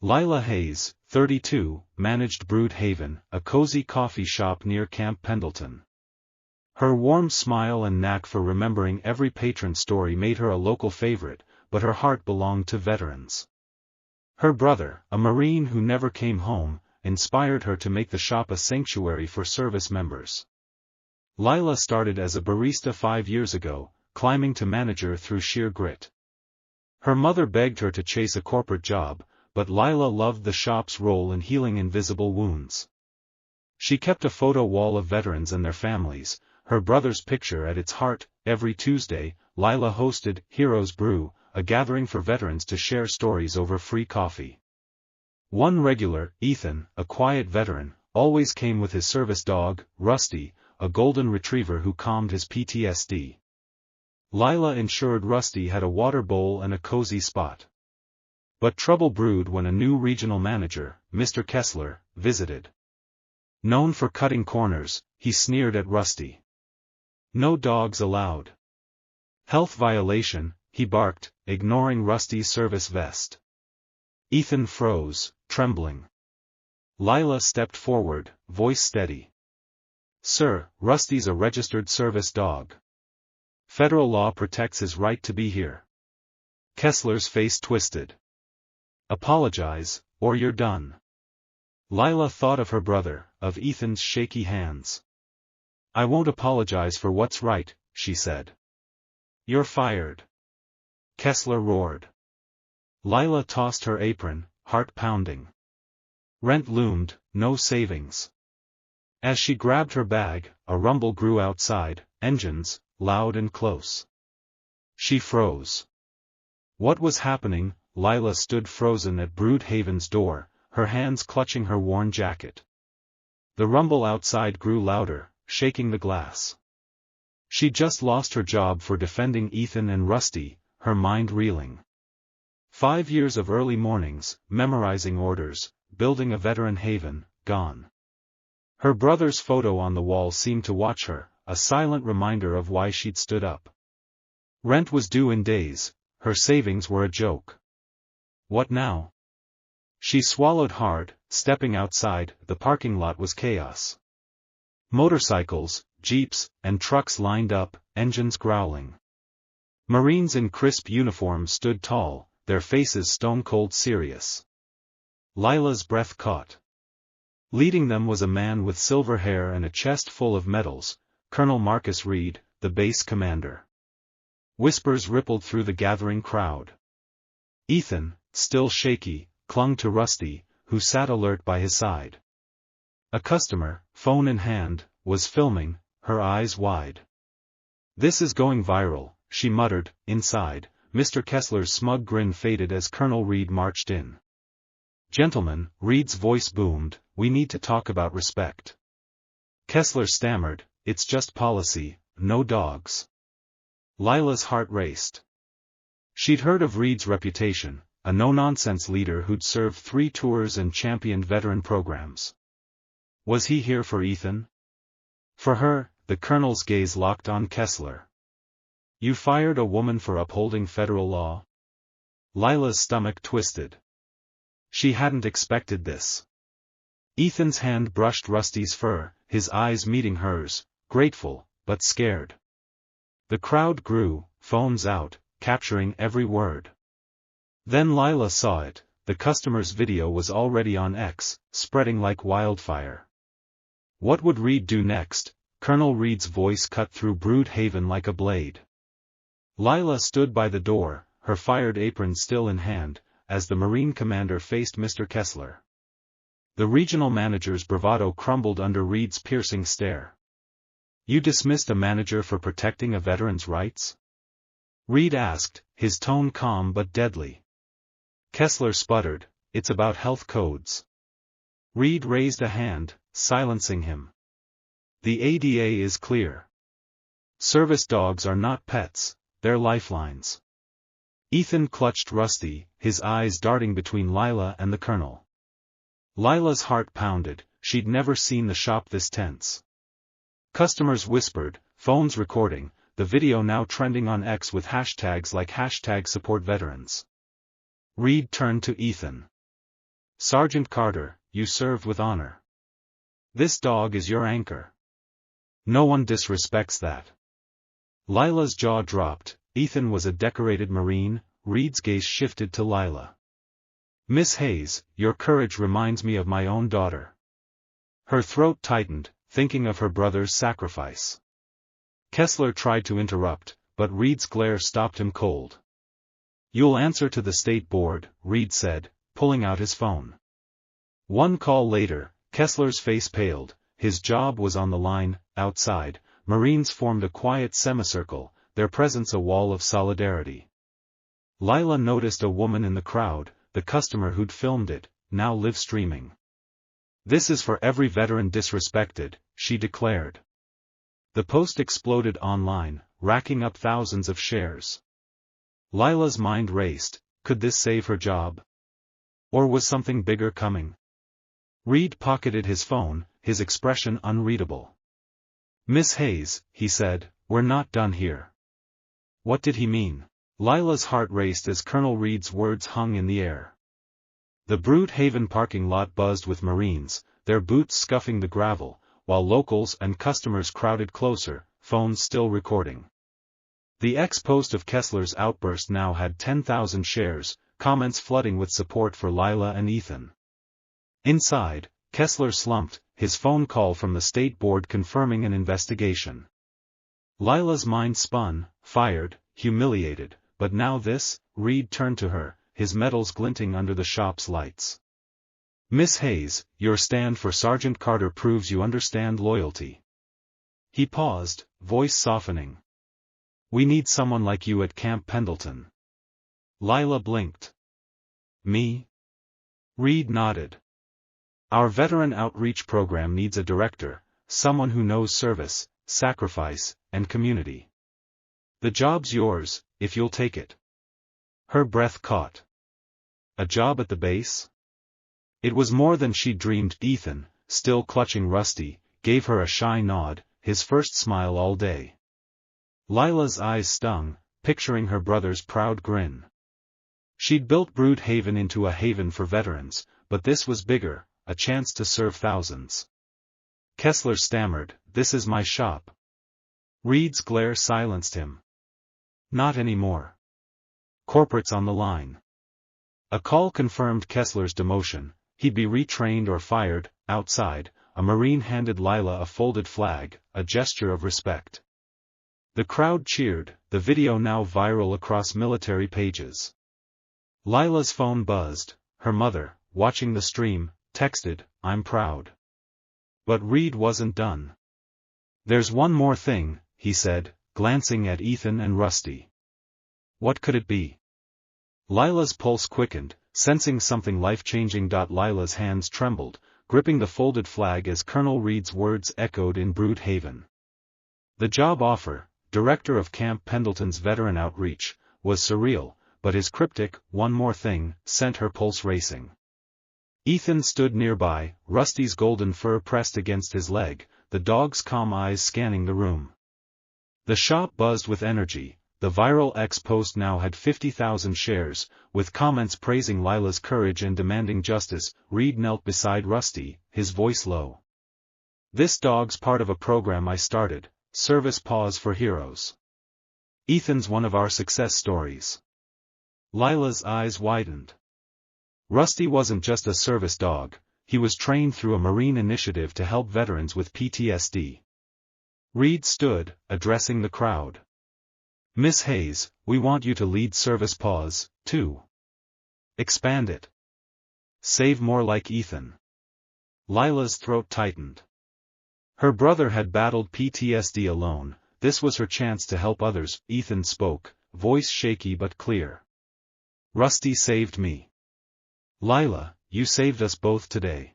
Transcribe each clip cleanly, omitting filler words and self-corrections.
Lila Hayes, 32, managed Brood Haven, a cozy coffee shop near Camp Pendleton. Her warm smile and knack for remembering every patron's story made her a local favorite, but her heart belonged to veterans. Her brother, a Marine who never came home, inspired her to make the shop a sanctuary for service members. Lila started as a barista 5 years ago, climbing to manager through sheer grit. Her mother begged her to chase a corporate job, but Lila loved the shop's role in healing invisible wounds. She kept a photo wall of veterans and their families, her brother's picture at its heart. Every Tuesday, Lila hosted Heroes Brew, a gathering for veterans to share stories over free coffee. One regular, Ethan, a quiet veteran, always came with his service dog, Rusty, a golden retriever who calmed his PTSD. Lila ensured Rusty had a water bowl and a cozy spot. But trouble brewed when a new regional manager, Mr. Kessler, visited. Known for cutting corners, he sneered at Rusty. "No dogs allowed." "Health violation," he barked, ignoring Rusty's service vest. Ethan froze, trembling. Lila stepped forward, voice steady. "Sir, Rusty's a registered service dog. Federal law protects his right to be here." Kessler's face twisted. "Apologize, or you're done." Lila thought of her brother, of Ethan's shaky hands. "I won't apologize for what's right," she said. "You're fired." Kessler roared. Lila tossed her apron, heart pounding. Rent loomed, no savings. As she grabbed her bag, a rumble grew outside, engines, loud and close. She froze. What was happening? Lila stood frozen at Brood Haven's door, her hands clutching her worn jacket. The rumble outside grew louder, shaking the glass. She'd just lost her job for defending Ethan and Rusty, her mind reeling. 5 years of early mornings, memorizing orders, building a veteran haven, gone. Her brother's photo on the wall seemed to watch her, a silent reminder of why she'd stood up. Rent was due in days, her savings were a joke. What now? She swallowed hard, stepping outside. The parking lot was chaos. Motorcycles, jeeps, and trucks lined up, engines growling. Marines in crisp uniforms stood tall, their faces stone-cold serious. Lila's breath caught. Leading them was a man with silver hair and a chest full of medals, Colonel Marcus Reed, the base commander. Whispers rippled through the gathering crowd. Ethan, still shaky, clung to Rusty, who sat alert by his side. A customer, phone in hand, was filming, her eyes wide. "This is going viral," she muttered. Inside, Mr. Kessler's smug grin faded as Colonel Reed marched in. "Gentlemen," Reed's voice boomed, "we need to talk about respect." Kessler stammered, "It's just policy, no dogs." Lila's heart raced. She'd heard of Reed's reputation, a no-nonsense leader who'd served 3 tours and championed veteran programs. Was he here for Ethan? For her? The colonel's gaze locked on Kessler. "You fired a woman for upholding federal law?" Lila's stomach twisted. She hadn't expected this. Ethan's hand brushed Rusty's fur, his eyes meeting hers, grateful, but scared. The crowd grew, phones out, capturing every word. Then Lila saw it, the customer's video was already on X, spreading like wildfire. What would Reed do next? Colonel Reed's voice cut through Brood Haven like a blade. Lila stood by the door, her fired apron still in hand, as the Marine commander faced Mr. Kessler. The regional manager's bravado crumbled under Reed's piercing stare. "You dismissed a manager for protecting a veteran's rights?" Reed asked, his tone calm but deadly. Kessler sputtered, "It's about health codes." Reed raised a hand, silencing him. "The ADA is clear. Service dogs are not pets, they're lifelines." Ethan clutched Rusty, his eyes darting between Lila and the colonel. Lila's heart pounded, she'd never seen the shop this tense. Customers whispered, phones recording, the video now trending on X with hashtags like #SupportVeterans. Reed turned to Ethan. Sergeant Carter, you served with honor. This dog is your anchor. No one disrespects that. Lila's jaw dropped. Ethan was a decorated Marine. Reed's gaze shifted to Lila. Miss Hayes, your courage reminds me of my own daughter. Her throat tightened, thinking of her brother's sacrifice. Kessler tried to interrupt, but Reed's glare stopped him cold. You'll answer to the state board, Reed said, pulling out his phone. One call later, Kessler's face paled. His job was on the line. Outside, Marines formed a quiet semicircle, their presence a wall of solidarity. Lila noticed a woman in the crowd, the customer who'd filmed it, now live streaming. This is for every veteran disrespected, she declared. The post exploded online, racking up thousands of shares. Lila's mind raced. Could this save her job? Or was something bigger coming? Reed pocketed his phone, his expression unreadable. Miss Hayes, he said, we're not done here. What did he mean? Lila's heart raced as Colonel Reed's words hung in the air. The Brood Haven parking lot buzzed with Marines, their boots scuffing the gravel, while locals and customers crowded closer, phones still recording. The ex-post of Kessler's outburst now had 10,000 shares, comments flooding with support for Lila and Ethan. Inside, Kessler slumped, his phone call from the state board confirming an investigation. Lila's mind spun, fired, humiliated, but now this. Reed turned to her, his medals glinting under the shop's lights. Miss Hayes, your stand for Sergeant Carter proves you understand loyalty. He paused, voice softening. We need someone like you at Camp Pendleton. Lila blinked. Me? Reed nodded. Our veteran outreach program needs a director, someone who knows service, sacrifice, and community. The job's yours, if you'll take it. Her breath caught. A job at the base? It was more than she dreamed. Ethan, still clutching Rusty, gave her a shy nod, his first smile all day. Lila's eyes stung, picturing her brother's proud grin. She'd built Brood Haven into a haven for veterans, but this was bigger, a chance to serve thousands. Kessler stammered, this is my shop. Reed's glare silenced him. Not anymore. Corporate's on the line. A call confirmed Kessler's demotion. He'd be retrained or fired. Outside, a Marine handed Lila a folded flag, a gesture of respect. The crowd cheered, the video now viral across military pages. Lila's phone buzzed. Her mother, watching the stream, texted, I'm proud. But Reed wasn't done. There's one more thing, he said, glancing at Ethan and Rusty. What could it be? Lila's pulse quickened, sensing something life-changing. Lila's hands trembled, gripping the folded flag as Colonel Reed's words echoed in Brood Haven. The job offer, director of Camp Pendleton's veteran outreach, was surreal, but his cryptic, one more thing, sent her pulse racing. Ethan stood nearby, Rusty's golden fur pressed against his leg, the dog's calm eyes scanning the room. The shop buzzed with energy. The viral X-post now had 50,000 shares, with comments praising Lila's courage and demanding justice. Reed knelt beside Rusty, his voice low. This dog's part of a program I started, Service Paws for Heroes. Ethan's one of our success stories. Lila's eyes widened. Rusty wasn't just a service dog, he was trained through a Marine initiative to help veterans with PTSD. Reed stood, addressing the crowd. Miss Hayes, we want you to lead Service Paws, too. Expand it. Save more like Ethan. Lila's throat tightened. Her brother had battled PTSD alone, this was her chance to help others. Ethan spoke, voice shaky but clear. Rusty saved me. Lila, you saved us both today.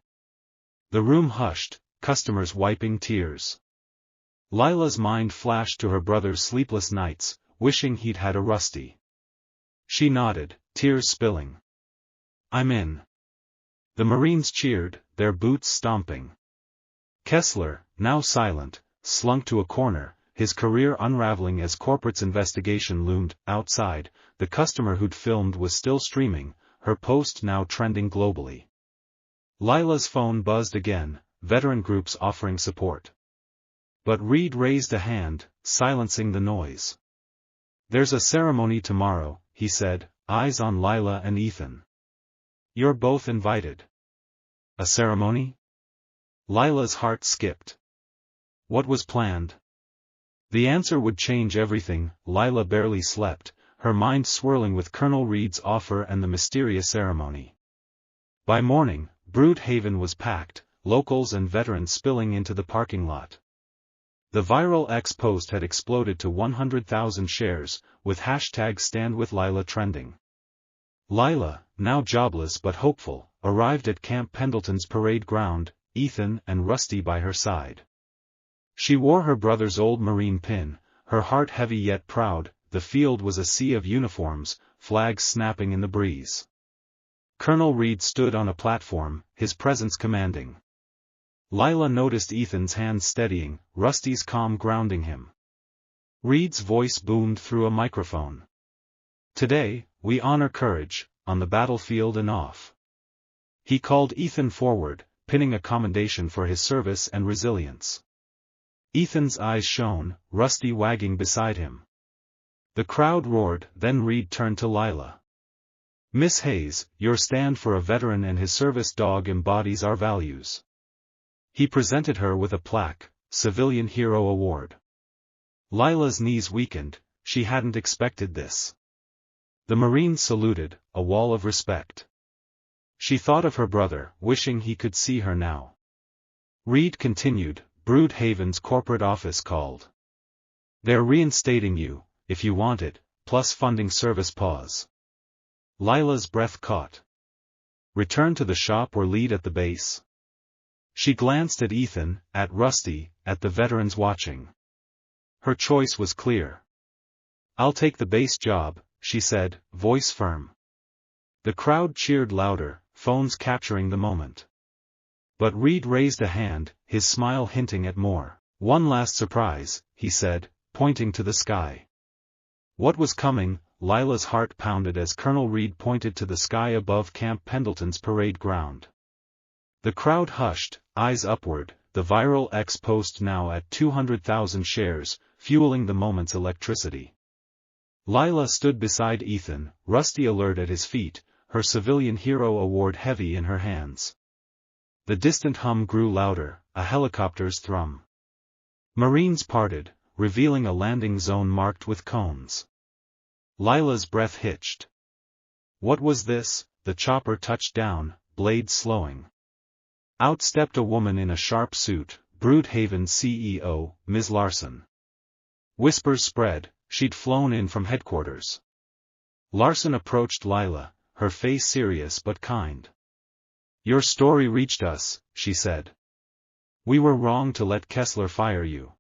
The room hushed, customers wiping tears. Lila's mind flashed to her brother's sleepless nights, wishing he'd had a Rusty. She nodded, tears spilling. I'm in. The Marines cheered, their boots stomping. Kessler, now silent, slunk to a corner, his career unraveling as corporate's investigation loomed. Outside, the customer who'd filmed was still streaming, her post now trending globally. Lila's phone buzzed again, veteran groups offering support. But Reed raised a hand, silencing the noise. "There's a ceremony tomorrow," he said, eyes on Lila and Ethan. "You're both invited." "A ceremony?" Lila's heart skipped. What was planned? The answer would change everything. Lila barely slept, her mind swirling with Colonel Reed's offer and the mysterious ceremony. By morning, Brood Haven was packed, locals and veterans spilling into the parking lot. The viral X post had exploded to 100,000 shares, with hashtag #StandWithLila trending. Lila, now jobless but hopeful, arrived at Camp Pendleton's parade ground, Ethan and Rusty by her side. She wore her brother's old Marine pin, her heart heavy yet proud. The field was a sea of uniforms, flags snapping in the breeze. Colonel Reed stood on a platform, his presence commanding. Lila noticed Ethan's hands steadying, Rusty's calm grounding him. Reed's voice boomed through a microphone. "Today, we honor courage, on the battlefield and off." He called Ethan forward, pinning a commendation for his service and resilience. Ethan's eyes shone, Rusty wagging beside him. The crowd roared, then Reed turned to Lila. "Miss Hayes, your stand for a veteran and his service dog embodies our values." He presented her with a plaque, Civilian Hero Award. Lila's knees weakened, she hadn't expected this. The Marines saluted, a wall of respect. She thought of her brother, wishing he could see her now. Reed continued, "Brood Haven's corporate office called. They're reinstating you, if you want it, plus funding service pause." Lila's breath caught. Return to the shop or lead at the base? She glanced at Ethan, at Rusty, at the veterans watching. Her choice was clear. "I'll take the base job," she said, voice firm. The crowd cheered louder, phones capturing the moment. But Reed raised a hand, his smile hinting at more. "One last surprise," he said, pointing to the sky. What was coming? Lila's heart pounded as Colonel Reed pointed to the sky above Camp Pendleton's parade ground. The crowd hushed, eyes upward, the viral X post now at 200,000 shares, fueling the moment's electricity. Lila stood beside Ethan, Rusty alert at his feet, her Civilian Hero Award heavy in her hands. The distant hum grew louder, a helicopter's thrum. Marines parted, revealing a landing zone marked with cones. Lila's breath hitched. What was this? The chopper touched down, blades slowing. Out stepped a woman in a sharp suit, Brood Haven's CEO, Ms. Larson. Whispers spread, she'd flown in from headquarters. Larson approached Lila, her face serious but kind. "Your story reached us," she said. "We were wrong to let Kessler fire you."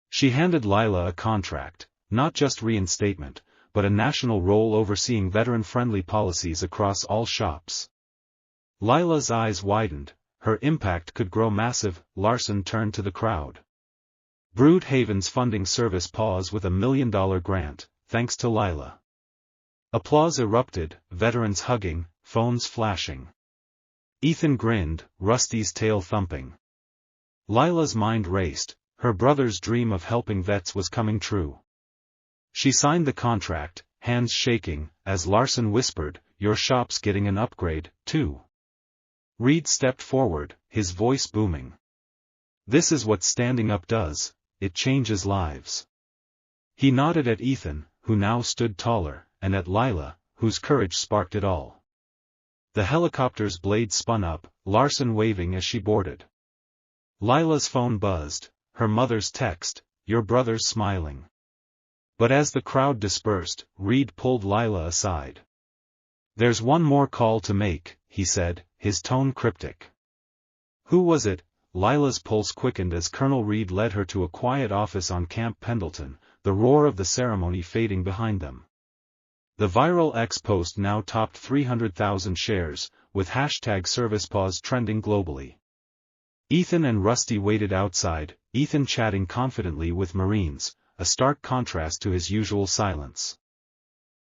She handed Lila a contract, not just reinstatement, but a national role overseeing veteran-friendly policies across all shops. Lila's eyes widened, her impact could grow massive. Larson turned to the crowd. "Brood Haven's funding service pause with $1 million grant, thanks to Lila." Applause erupted, veterans hugging, phones flashing. Ethan grinned, Rusty's tail thumping. Lila's mind raced, her brother's dream of helping vets was coming true. She signed the contract, hands shaking, as Larson whispered, "Your shop's getting an upgrade, too." Reed stepped forward, his voice booming. "This is what standing up does, it changes lives." He nodded at Ethan, who now stood taller, and at Lila, whose courage sparked it all. The helicopter's blade spun up, Larson waving as she boarded. Lila's phone buzzed, her mother's text, "Your brother's smiling." But as the crowd dispersed, Reed pulled Lila aside. "There's one more call to make," he said, his tone cryptic. "Who was it?" Lila's pulse quickened as Colonel Reed led her to a quiet office on Camp Pendleton, the roar of the ceremony fading behind them. The viral X post now topped 300,000 shares, with hashtag #ServicePause trending globally. Ethan and Rusty waited outside, Ethan chatting confidently with Marines, a stark contrast to his usual silence.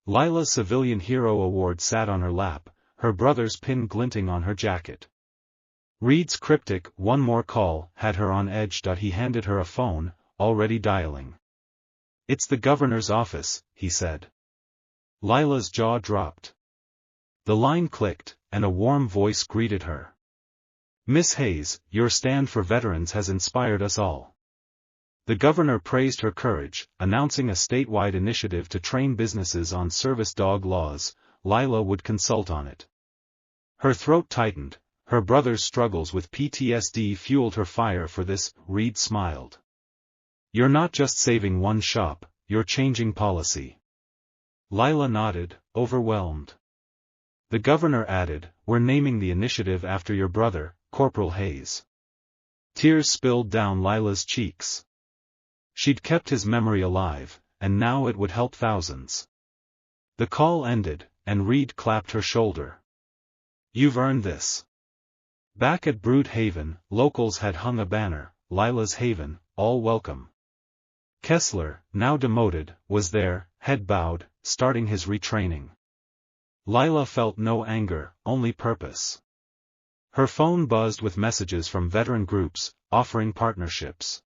Lila's Civilian Hero Award sat on her lap, her brother's pin glinting on her jacket. Reed's cryptic "one more call" had her on edge. He handed her a phone, already dialing. "It's the governor's office," he said. Lila's jaw dropped. The line clicked, and a warm voice greeted her. "Miss Hayes, your stand for veterans has inspired us all." The governor praised her courage, announcing a statewide initiative to train businesses on service dog laws. Lila would consult on it. Her throat tightened. Her brother's struggles with PTSD fueled her fire for this. Reed smiled. "You're not just saving one shop, you're changing policy." Lila nodded, overwhelmed. The governor added, "We're naming the initiative after your brother, Corporal Hayes." Tears spilled down Lila's cheeks. She'd kept his memory alive, and now it would help thousands. The call ended, and Reed clapped her shoulder. "You've earned this." Back at Brood Haven, locals had hung a banner, "Lila's Haven, all welcome." Kessler, now demoted, was there, head bowed, starting his retraining. Lila felt no anger, only purpose. Her phone buzzed with messages from veteran groups, offering partnerships.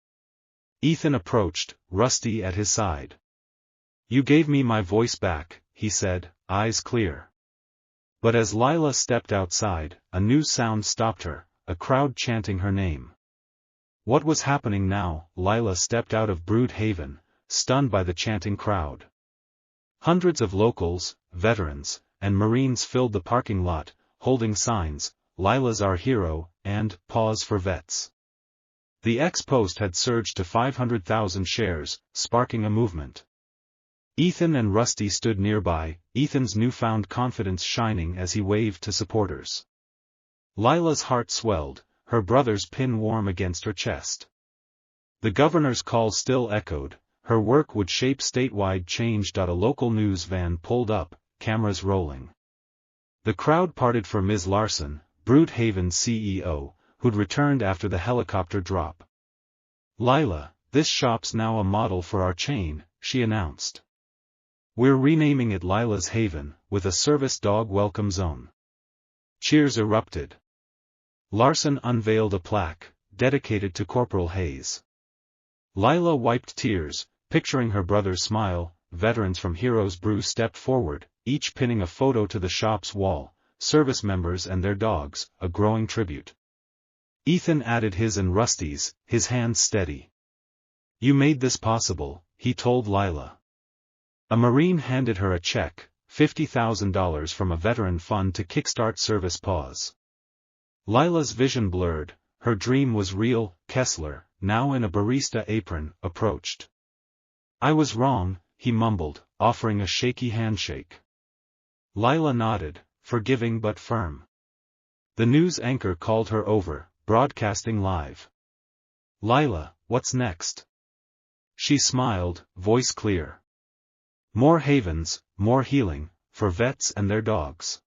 Ethan approached, Rusty at his side. "You gave me my voice back," he said, eyes clear. But as Lila stepped outside, a new sound stopped her, a crowd chanting her name. What was happening now? Lila stepped out of Brood Haven, stunned by the chanting crowd. Hundreds of locals, veterans, and Marines filled the parking lot, holding signs, "Lila's our hero," and "Pause for Vets." The ex-post had surged to 500,000 shares, sparking a movement. Ethan and Rusty stood nearby, Ethan's newfound confidence shining as he waved to supporters. Lila's heart swelled, her brother's pin warm against her chest. The governor's call still echoed, her work would shape statewide change. A local news van pulled up, cameras rolling. The crowd parted for Ms. Larson, Brood Haven's CEO, who'd returned after the helicopter drop. "Lila, this shop's now a model for our chain," she announced. "We're renaming it Lila's Haven, with a service dog welcome zone." Cheers erupted. Larson unveiled a plaque, dedicated to Corporal Hayes. Lila wiped tears, picturing her brother's smile. Veterans from Heroes Brew stepped forward, each pinning a photo to the shop's wall, service members and their dogs, a growing tribute. Ethan added his and Rusty's, his hands steady. "You made this possible," he told Lila. A Marine handed her a check, $50,000 from a veteran fund to kickstart Service Pause. Lila's vision blurred, her dream was real. Kessler, now in a barista apron, approached. "I was wrong," he mumbled, offering a shaky handshake. Lila nodded, forgiving but firm. The news anchor called her over, broadcasting live. "Lila, what's next?" She smiled, voice clear. "More havens, more healing, for vets and their dogs."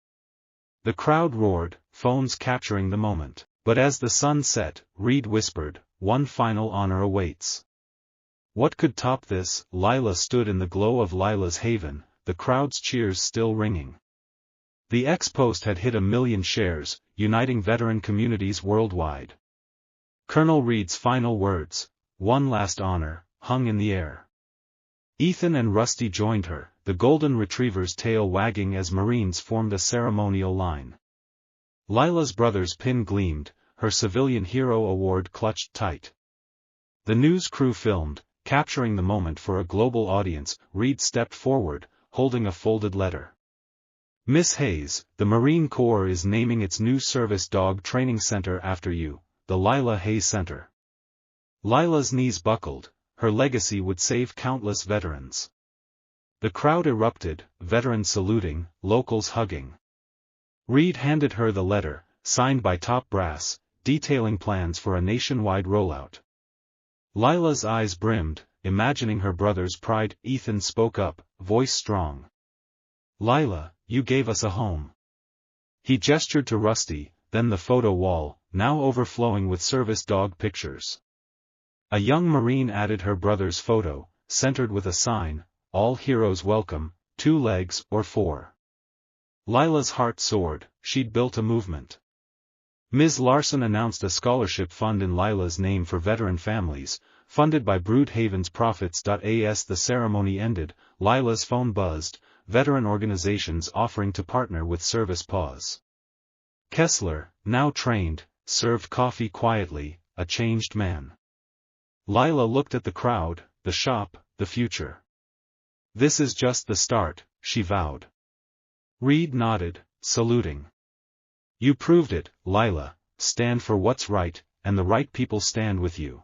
The crowd roared, phones capturing the moment. But as the sun set, Reed whispered, "One final honor awaits." What could top this? Lila stood in the glow of Lila's Haven, the crowd's cheers still ringing. The ex-post had hit 1 million shares, uniting veteran communities worldwide. Colonel Reed's final words, "One last honor," hung in the air. Ethan and Rusty joined her, the golden retriever's tail wagging as Marines formed a ceremonial line. Lila's brother's pin gleamed, her civilian hero award clutched tight. The news crew filmed, capturing the moment for a global audience. Reed stepped forward, holding a folded letter. "Miss Hayes, the Marine Corps is naming its new service dog training center after you, the Lila Hayes Center." Lila's knees buckled, her legacy would save countless veterans. The crowd erupted, veterans saluting, locals hugging. Reed handed her the letter, signed by top brass, detailing plans for a nationwide rollout. Lila's eyes brimmed, imagining her brother's pride. Ethan spoke up, voice strong. "Lila, you gave us a home." He gestured to Rusty, then the photo wall, now overflowing with service dog pictures. A young Marine added her brother's photo, centered with a sign, "All heroes welcome, 2 legs or 4." Lila's heart soared, she'd built a movement. Ms. Larson announced a scholarship fund in Lila's name for veteran families, funded by Broodhaven's profits. As the ceremony ended, Lila's phone buzzed, veteran organizations offering to partner with Service Paws. Kessler, now trained, served coffee quietly, a changed man. Lila looked at the crowd, the shop, the future. "This is just the start," she vowed. Reed nodded, saluting. "You proved it, Lila. Stand for what's right, and the right people stand with you."